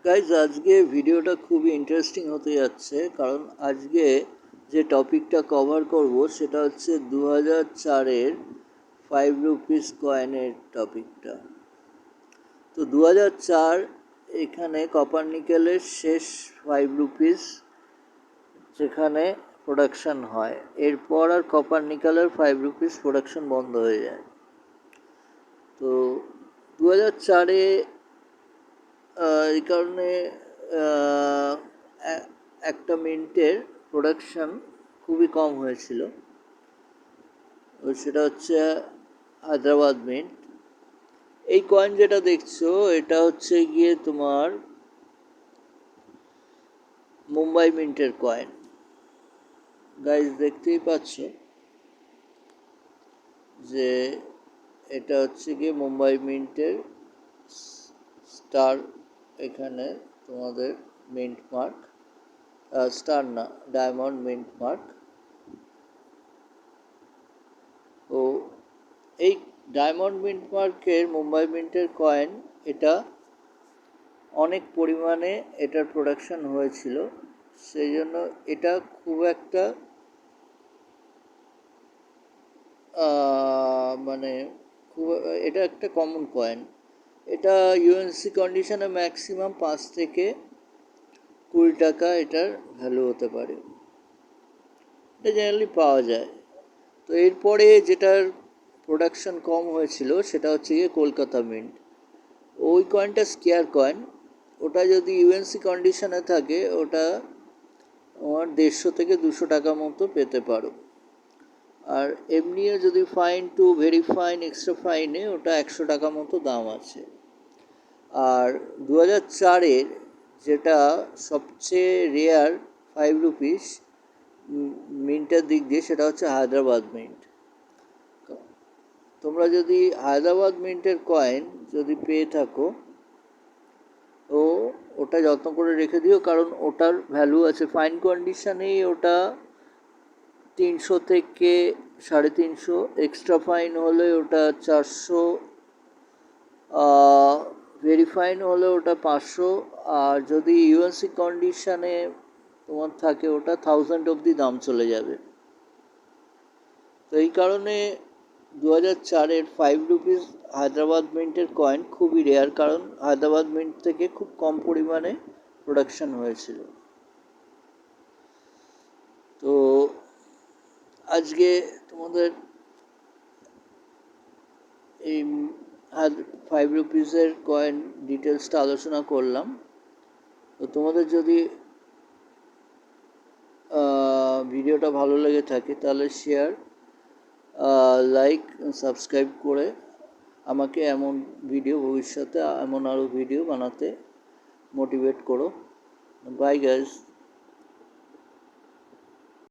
Guys আজকে ভিডিওটা খুবই ইন্টারেস্টিং হতে যাচ্ছে, কারণ আজকে যে টপিকটা কভার করব সেটা হচ্ছে 2004-এর 5 রুপিস কয়েনের টপিকটা। তো 2004 এখানে কপার নিকেলের শেষ 5 রুপিস যেখানে প্রোডাকশন হয়, এরপর আর কপার নিকেলের 5 রুপিস প্রোডাকশন বন্ধ হয়ে যায়। তো 2004-এ এই কারণে একটা মিন্টের প্রোডাকশান খুবই কম হয়েছিল, সেটা হচ্ছে হায়দ্রাবাদ মিন্ট। এই কয়েন যেটা দেখছো এটা হচ্ছে গিয়ে তোমার মুম্বাই মিন্টের কয়েন। গাইজ দেখতেই পাচ্ছ যে এটা হচ্ছে গিয়ে মুম্বাই মিন্টের স্টার, এখানে তোমাদের মিন্ট মার্ক, স্টার না, ডায়মন্ড মিন্ট মার্ক। তো এই ডায়মন্ড মিন্ট মার্কের মুম্বাই মিন্টের কয়েন, এটা অনেক পরিমাণে এটার প্রোডাকশন হয়েছিল, সেই জন্য এটা খুব একটা মানে খুব, এটা একটা কমন কয়েন। এটা ইউএনসি কন্ডিশনে ম্যাক্সিমাম 5 থেকে 20 টাকা এটার ভ্যালু হতে পারে, এটা জেনারেলি পাওয়া যায়। তো এরপরে যেটার প্রোডাকশন কম হয়েছিল সেটা হচ্ছে গিয়ে কলকাতা মিন্ট। ওই কয়েনটা স্কেয়ার কয়েন, ওটা যদি ইউএনসি কন্ডিশনে থাকে ওটা আমার 150 থেকে 200 টাকা মতো পেতে পারো। আর এমনিও যদি fine to very fine extra ফাইনে ওটা 100 টাকা মতো দাম আছে। আর 2004-এর যেটা সবচেয়ে রেয়ার 5 রুপিস মিন্টের দিক দিয়ে, সেটা হচ্ছে হায়দ্রাবাদ মিন্ট। তোমরা যদি হায়দ্রাবাদ মিন্টের কয়েন যদি পেয়ে থাকো তো ওটা যত্ন করে রেখে দিও, কারণ ওটার ভ্যালু আছে। ফাইন কন্ডিশনেই ওটা 300 থেকে 350, এক্সট্রা ফাইন হলে ওটা 400, ভেরি ফাইন হলে ওটা 500, আর যদি ইউএনসি কন্ডিশনে তোমার থাকে ওটা 1000 অবধি দাম চলে যাবে। তো এই কারণে 2004-এর 5 রুপিস হায়দ্রাবাদ মিন্টের কয়েন খুবই রেয়ার, কারণ হায়দ্রাবাদ মিন্ট থেকে খুব কম পরিমাণে প্রোডাকশন হয়েছিল। তো আজকে তোমাদের এই 5 রুপিসের কয়েন ডিটেলসটা আলোচনা করলাম। তো তোমাদের যদি ভিডিওটা ভালো লেগে থাকে তাহলে শেয়ার, লাইক, সাবস্ক্রাইব করে আমাকে এমন ভিডিও ভবিষ্যতে এমন আরও ভিডিও বানাতে মোটিভেট করো। By guys.